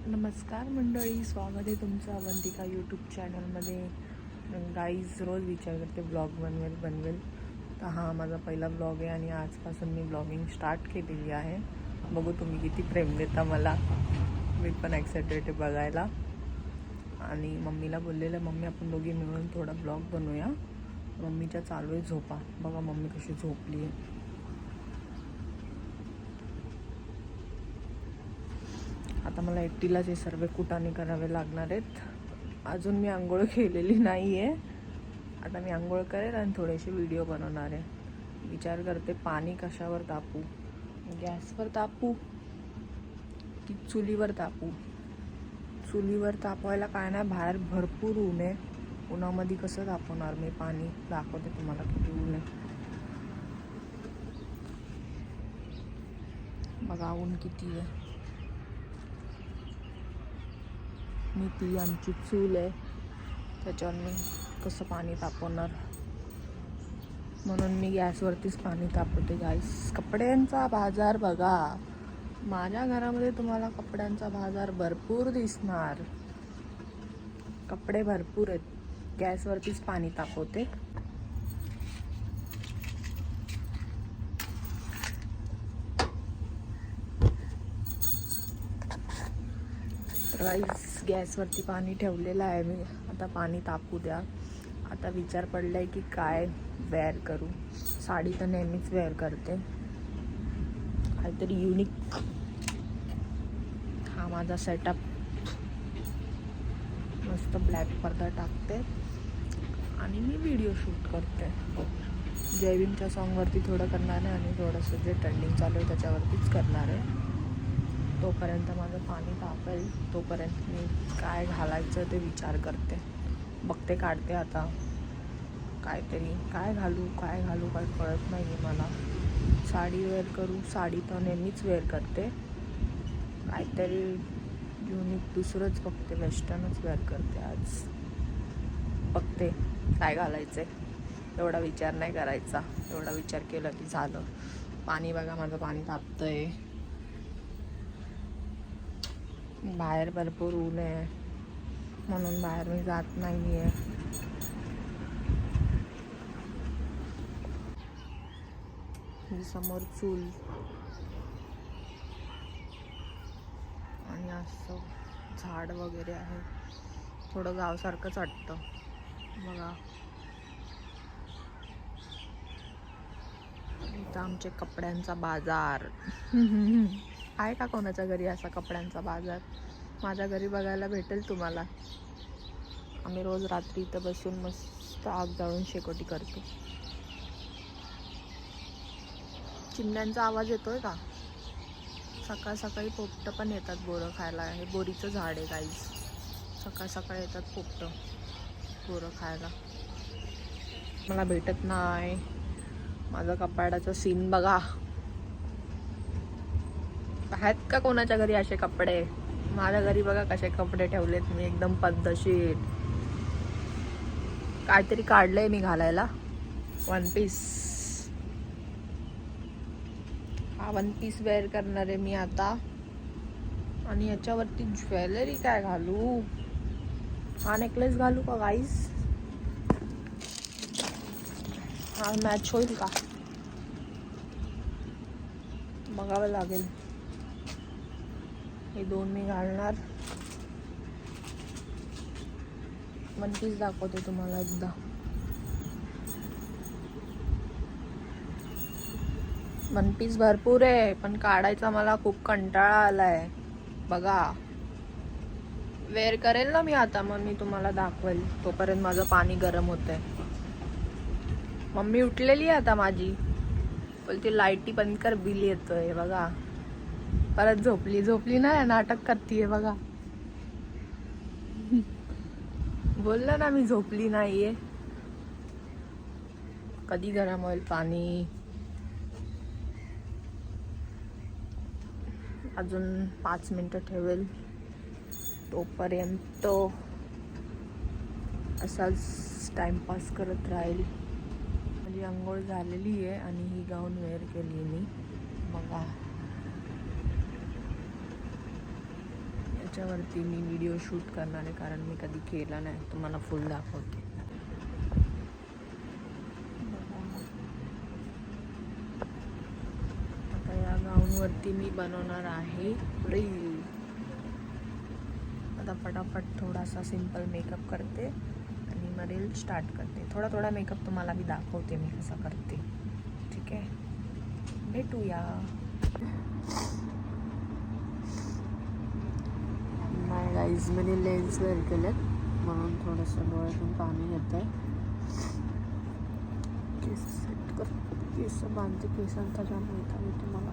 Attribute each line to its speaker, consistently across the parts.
Speaker 1: नमस्कार मंडळी, स्वागत आहे तुमचं अवंतिका यूट्यूब चॅनलमध्ये. गाईज रोज विचार करते ब्लॉग बनवेल तर हा माझा पहिला ब्लॉग आहे आणि आजपासून मी ब्लॉगिंग स्टार्ट केलेली आहे. बघू तुम्ही किती प्रेम देता मला. मी पण एक्सायटेड आहे बघायला. आणि मम्मीला बोललेलं, मम्मी आपण दोघी मिळून थोडा ब्लॉग बनवूया. मम्मीच्या चालू आहे झोपा. बघा मम्मी कशी झोपली आहे. आता मला एकटीलाच हे सर्व कुटाणे करावे लागणार आहेत. अजून मी आंघोळ केलेली नाही आहे. आता मी आंघोळ करेल आणि थोडेसे व्हिडिओ बनवणार आहे. विचार करते पाणी कशावर तापू, गॅसवर तापू की चुलीवर तापू. चुलीवर तापवायला काय नाही, बाहेर भरपूर ऊन आहे. उन्हामध्ये कसं तापवणार मी पाणी. दाखवते तुम्हाला किती ऊन आहे. बघा ऊन किती आहे. मी ती आमची चूल आहे, त्याच्यावर मी कसं पाणी तापवणार. म्हणून मी गॅसवरतीच पाणी तापवते. गाईस कपड्यांचा बाजार बघा. माझ्या घरामध्ये तुम्हाला कपड्यांचा बाजार भरपूर दिसणार. कपडे भरपूर आहेत. गॅसवरतीच पाणी तापवते. गाईस गॅसवरती पाणी ठेवलेलं आहे मी. आता पाणी तापू द्या. आता विचार पडला आहे की काय वेअर करू. साडी तर नेहमीच वेअर करते, काहीतरी युनिक. हा माझा सेटअप. मस्त ब्लॅक पडदा टाकते आणि मी व्हिडिओ शूट करते. जय भीमच्या सॉन्गवरती थोडं करणार आहे आणि थोडंसं जे ट्रेंडिंग चालू आहे त्याच्यावरतीच करणार आहे. तोपर्यंत माझं पाणी तापेल, तोपर्यंत मी काय घालायचं ते विचार करते. बघते, काढते आता काहीतरी. काय घालू काय कळत नाही आहे मला. साडी वेअर करू. साडी तर नेहमीच वेअर करते. काहीतरी युनिक दुसरंच बघते. वेस्टर्नच वेअर करते आज. बघते काय घालायचं आहे. एवढा विचार नाही करायचा. एवढा विचार केला की झालं. पाणी बघा माझं पाणी तापतंय. बाहेर भरपूर ऊन आहे म्हणून बाहेर मी जात नाही आहे. ही समोर चूल आणि असं झाड वगैरे आहे. थोडं गावसारखंच वाटतं बघा. इथं आमचे कपड्यांचा बाजार आहे का कोणाच्या घरी असा कपड्यांचा बाजार. माझ्या घरी बघायला भेटेल तुम्हाला. आम्ही रोज रात्री इथं बसून मस्त आग जाळून शेकोटी करतो. चिमण्यांचा आवाज येतोय का. सकाळ सकाळी पोपटं पण येतात बोरं खायला. हे बोरीचं झाड आहे गाईस. सकाळ सकाळी येतात पोपटं बोरं खायला. मला भेटत नाही. माझा कपाडाचा सीन बघा. आहेत का कोणाच्या घरी असे कपडे. माझ्या घरी बघा कसे कपडे ठेवलेत मी, एकदम पद्धतशीर. काहीतरी काढलंय मी घालायला. One piece. हा वन पीस वेअर करणार आहे मी आता. आणि याच्यावरती ज्वेलरी काय घालू. हा नेकलेस घालू का गाईस. हा मॅच होईल का बघावं लागेल. हे दोन मी घालणार. वन पीस दाखवते तुम्हाला एकदा. वन पीस भरपूर आहे पण काढायचा मला खूप कंटाळा आलाय. बघा वेअर करेल ना मी आता, मग मी तुम्हाला दाखवेल. तोपर्यंत माझं पाणी गरम होतंय. मम्मी उठलेली आहे आता माझी. बोलते लाईटी बंद कर, बिल येतोय. बघा परत झोपली नाही, नाटक करतीये बघा. बोललं ना मी झोपली नाहीये. कधी गरम होईल पाणी. अजून 5 मिनिटं ठेवेल. तोपर्यंत असाच टाइमपास करत राहील. माझी आंघोळ झालेली आहे आणि ही गाऊन वेअर केली मी. बघा त्याच्यावरती मी व्हिडिओ शूट करणार आहे, कारण मी कधी केला नाही. तुम्हाला फुल दाखवते. आता या गाऊनवरती मी बनवणार आहे रील. आता फटाफट थोडासा सिंपल मेकअप करते आणि मग रील स्टार्ट करते. थोडा थोडा मेकअप तुम्हाला मी दाखवते मी कसा करते. ठीक आहे, भेटूया. नाही गाईज, मैंने लेन्स वेअर केलेत म्हणून थोडंसं डोळ्यातून पाणी येतं आहे. केस सेट कर, केस बांधते. केसांचा जाम वैताग येतो मला.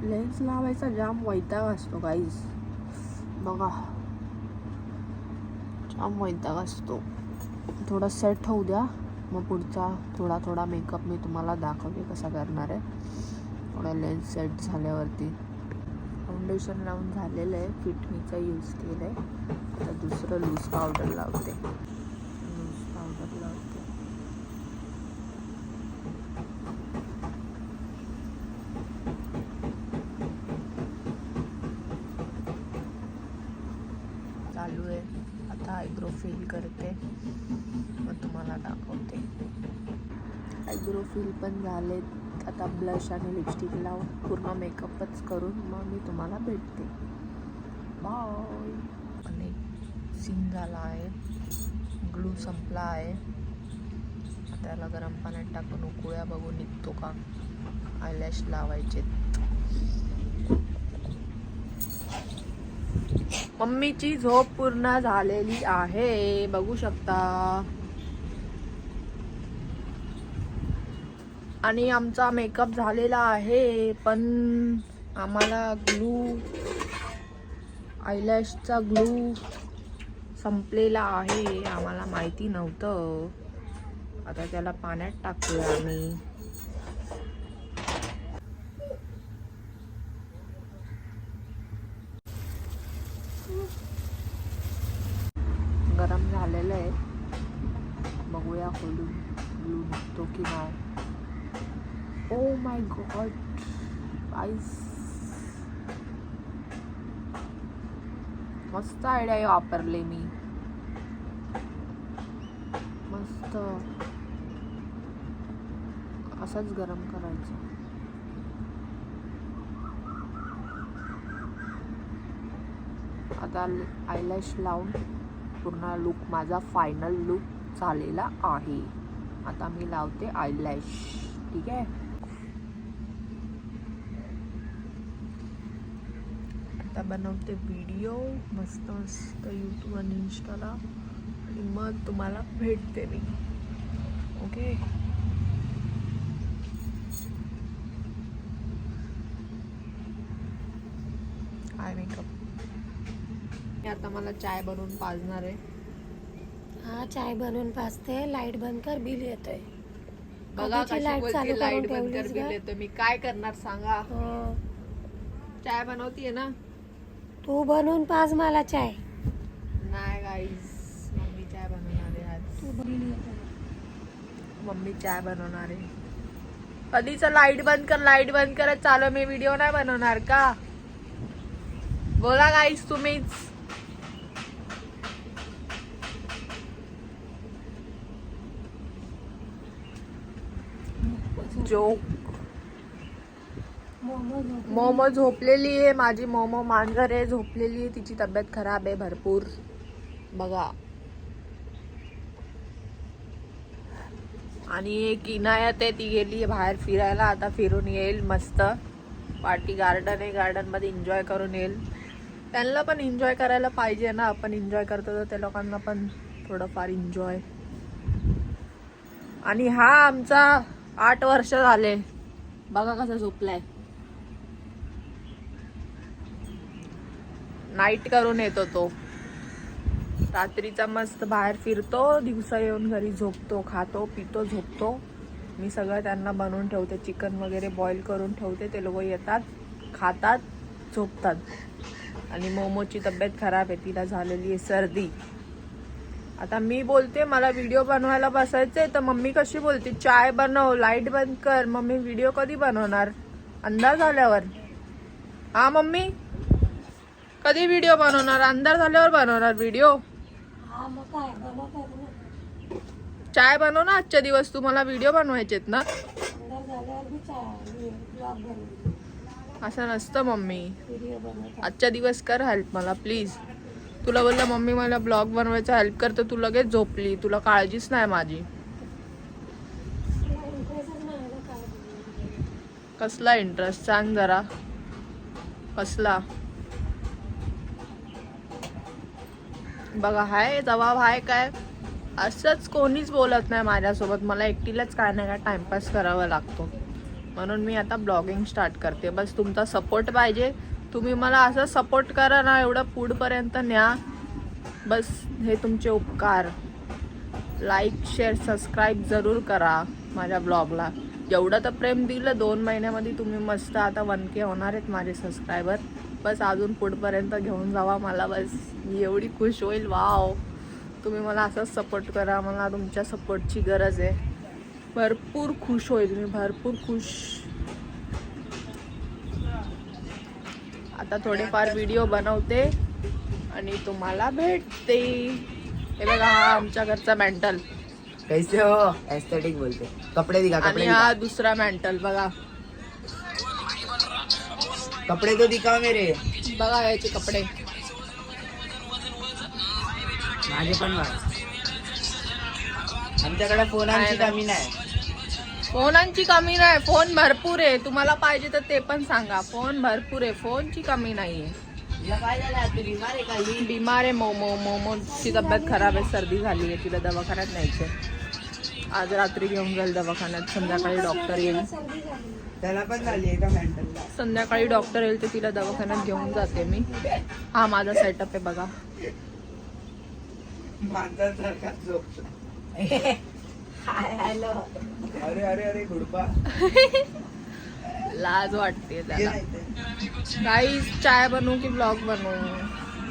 Speaker 1: लेन्स लावायचा जाम वैताग असतो गाईज, बघा जाम वैताग असतो. थोडा सेट होऊ द्या, मग पुढचा थोडा थोडा मेकअप मी तुम्हाला दाखवते कसा करणार आहे. थोडा लेन्स सेट झाल्यावरती फाउंडेशन लावून झालेलं आहे. फिटमीचा यूज केलं आहे. आता दुसरं लूज पावडर लावते. लूज पावडर लावते. चालू आहे. आता आयब्रो फिल करते, मग तुम्हाला दाखवते. आयब्रो फिल पण झालेत. आता ब्लश आणि लिपस्टिक लावून पूर्ण मेकअपच करून मग मी तुम्हाला भेटते. बाय. आणि सीन झाला आहे, ग्लू संपला आहे. आता याला गरम पाण्यात टाकून उकळूया, बघू निघतो का. आयलॅश लावायचे. मम्मीची झोप पूर्ण झालेली आहे, बघू शकता. आणि आमचा मेकअप झालेला आहे, पण आम्हाला ग्लू, आयलॅशचा ग्लू संपलेला आहे. आम्हाला माहिती नव्हतं. आता त्याला पाण्यात टाकूया आम्ही. गरम झालेलं आहे, बघूया खोलून ग्लू निघतो की नाही. ओ माय गॉड गाईस, मस्त आयडिया वापरले मी. मस्त असंच गरम करायचं. आता आयलॅश लावून पूर्ण लुक माझा फायनल लुक झालेला आहे. आता मी लावते आयलॅश. ठीक आहे, आता बनवते व्हिडिओ मस्त मस्त यूट्यूब आणि इंस्टाला, आणि मग तुम्हाला भेटते मी. Okay, eye makeup. आता मला चाय बनवून पाजणार आहे.
Speaker 2: हा, चाय बनवून पाजते. लाईट बंद कर, बिल येतोय.
Speaker 1: बघा कशी बोलते, लाईट बंद कर, बिल येतोय. मी काय करणार सांगा. चाय बनवतीये ना
Speaker 2: तू, बनवून पाज मला चाय.
Speaker 1: नाही गाईज, मम्मी चाय बनवणार आहे आज. मम्मी चाय बनवणार आहे. कधीच लाईट बंद कर, लाईट बंद करत चालू. मी व्हिडिओ नाही बनवणार का. बोला गाईज तुम्हीच. जोक. मोमो झोपलेली आहे माझी. मोमो मांजर आहे, झोपलेली आहे. तिची तब्येत खराब आहे भरपूर, बघा. आणि एक इनायत आहे, ती गेली बाहेर फिरायला. आता फिरून येईल मस्त. पार्टी गार्डन आहे, गार्डन मध्ये एन्जॉय करून येईल. त्यांना पण एन्जॉय करायला पाहिजे ना. आपण एन्जॉय करतो तर त्या लोकांना पण थोडंफार एन्जॉय. आणि हा आमचा 8 वर्ष झाले, बघा कसा झोपलाय. नाईट करून येतो तो. रात्रीचा मस्त बाहेर फिरतो, दिवसा येऊन घरी झोपतो, खातो पितो झोपतो. मी सगळं त्यांना बनवून ठेवते. चिकन वगैरे बॉईल करून ठेवते. ते लोक येतात, खातात, झोपतात. आणि मोमोची तब्येत खराब आहे, तिला झालेली आहे सर्दी. आता मी बोलते मला व्हिडिओ बनवायला बसायचंय तर मम्मी कशी बोलते चाय बनव, लाईट बंद कर. मम्मी व्हिडिओ कधी बनवणार? अंधार झाल्यावर. हा मम्मी, कधी व्हिडिओ बनवणार? अंधार झाल्यावर बनवणार व्हिडिओ.
Speaker 2: हा मग काय बनवतात ना.
Speaker 1: चाय बनव ना आजच्या दिवस. तुम्हाला व्हिडिओ बनवायचेत ना.
Speaker 2: अंधार झाल्यावर बी ब्लॉग बनवते,
Speaker 1: असं नसतं मम्मी.
Speaker 2: व्हिडिओ बनवतात.
Speaker 1: आजच्या दिवस कर हेल्प मला प्लीज. तुला बोललं मम्मी मला ब्लॉग बनवायचा हेल्प कर तर तू लगेच झोपली. तुला काळजीच नाही माझी.
Speaker 2: तुला इंटरेस्टच नाही ना काय.
Speaker 1: कसला इंटरेस्ट सांग जरा. कसला? बघा हाय जवाब हाय काय. असंच कोणीच बोलत नाही माझ्यासोबत. मला एकटीलाच काय नाही काय टाइमपास करावा लागतो. म्हणून मी आता ब्लॉगिंग स्टार्ट करते. बस तुमचा सपोर्ट पाहिजे. तुम्ही मला असं सपोर्ट करा ना, एवढं पुढपर्यंत न्या. बस हे तुमचे उपकार. लाईक शेअर सबस्क्राईब जरूर करा माझ्या ब्लॉगला. एवढं तर प्रेम दिलं 2 महिन्यामध्ये तुम्ही मस्त. आता 1K होणार आहेत माझे सबस्क्रायबर. बस अजून पुढपर्यंत घेऊन जावा मला. बस मी एवढी खुश होईल. वाव, तुम्ही मला असंच सपोर्ट करा. मला तुमच्या सपोर्टची गरज आहे. भरपूर खुश होईल मी, भरपूर खुश. आता थोडेफार व्हिडिओ बनवते आणि तुम्हाला भेटते. हे बघा हा आमच्या घरचा मेंटल.
Speaker 3: कैसे हो? एस्थेटिक बोलते. कपडे दिखा,
Speaker 1: आणि
Speaker 3: कपडे
Speaker 1: हा
Speaker 3: दिखा.
Speaker 1: दुसरा मेंटल बघा.
Speaker 3: कपडे तो दिखाओ मेरे.
Speaker 1: बघा याचे कपडे.
Speaker 3: माझे पण बघ. आमच्याकडे फोनांची कमी नाही.
Speaker 1: फोनांची कमी नाही. फोन भरपूर आहे. तुम्हाला पाहिजे तर ते पण सांगा. फोन भरपूर आहे. फोनची कमी नाहीये.
Speaker 3: तुला काय झालं? तू बिमार आहे का? ही
Speaker 1: बिमार आहे. मोमोची तब्येत खराब आहे. सर्दी झाली आहे. तिला दवाखान्यात न्यायचंय. आज रात्री घेऊन जाईल दवाखान्यात. संध्याकाळी डॉक्टर येईल.
Speaker 2: सर्दी झाली.
Speaker 3: त्याला पण झाली आहे का मेंटलला?
Speaker 1: संध्याकाळी डॉक्टर येईल तर तिला दवाखान्यात घेऊन जाते मी. हा माझा सेटअप आहे बघा.
Speaker 3: माणसासारखा झोपतो.
Speaker 2: हॅलो.
Speaker 3: अरे अरे अरे गुडपा.
Speaker 1: लाज वाटते त्याला. काही चाय बनवू की ब्लॉग बनवू?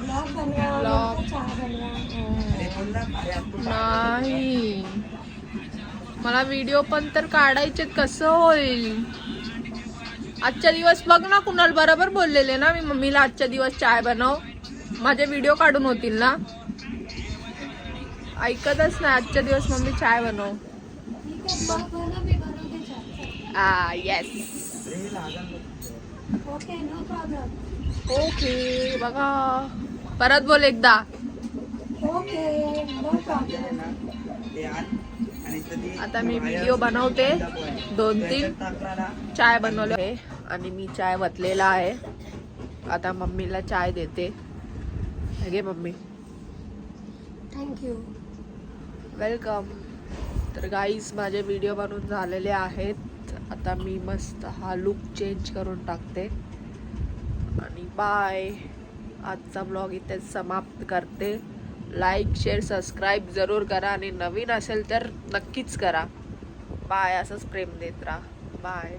Speaker 2: ब्लॉग बनवा,
Speaker 1: ब्लॉग.
Speaker 2: चहा बनवा.
Speaker 3: अरे बोल ना. अरे आपको
Speaker 1: नाही, मला व्हिडिओ पण तर काढायचे. कसं होईल? आजच्या दिवस बघ ना. कुणाल बरोबर बोललेले ना मी मम्मीला आजच्या दिवस चाय बनव. माझे व्हिडिओ काढून होतील ना. ऐकतच नाही. आजच्या दिवस मम्मी चाय बनव.
Speaker 2: ठीक आहे, ब्लॉग बनव, मी बनवते चहा.
Speaker 1: Yes.
Speaker 2: Okay, no problem.
Speaker 1: Okay. बघा परत बोल एकदा.
Speaker 2: Okay, no problem.
Speaker 1: आता मी व्हिडिओ बनवते. 2-3 चाय बनवले आहे आणि मी चाय वतलेला आहे. आता मम्मीला चाय देते. घे मम्मी.
Speaker 2: थँक्यू.
Speaker 1: वेलकम. तर गाईज माझे व्हिडिओ बनवून झालेले आहेत. आता मी मस्त हा लुक चेंज करून टाकते आणि बाय. आजचा ब्लॉग इथेच समाप्त करते. लाईक शेअर सबस्क्राईब जरूर करा आणि नवीन असेल तर नक्कीच करा. बाय. असंच प्रेम देत राहा. बाय.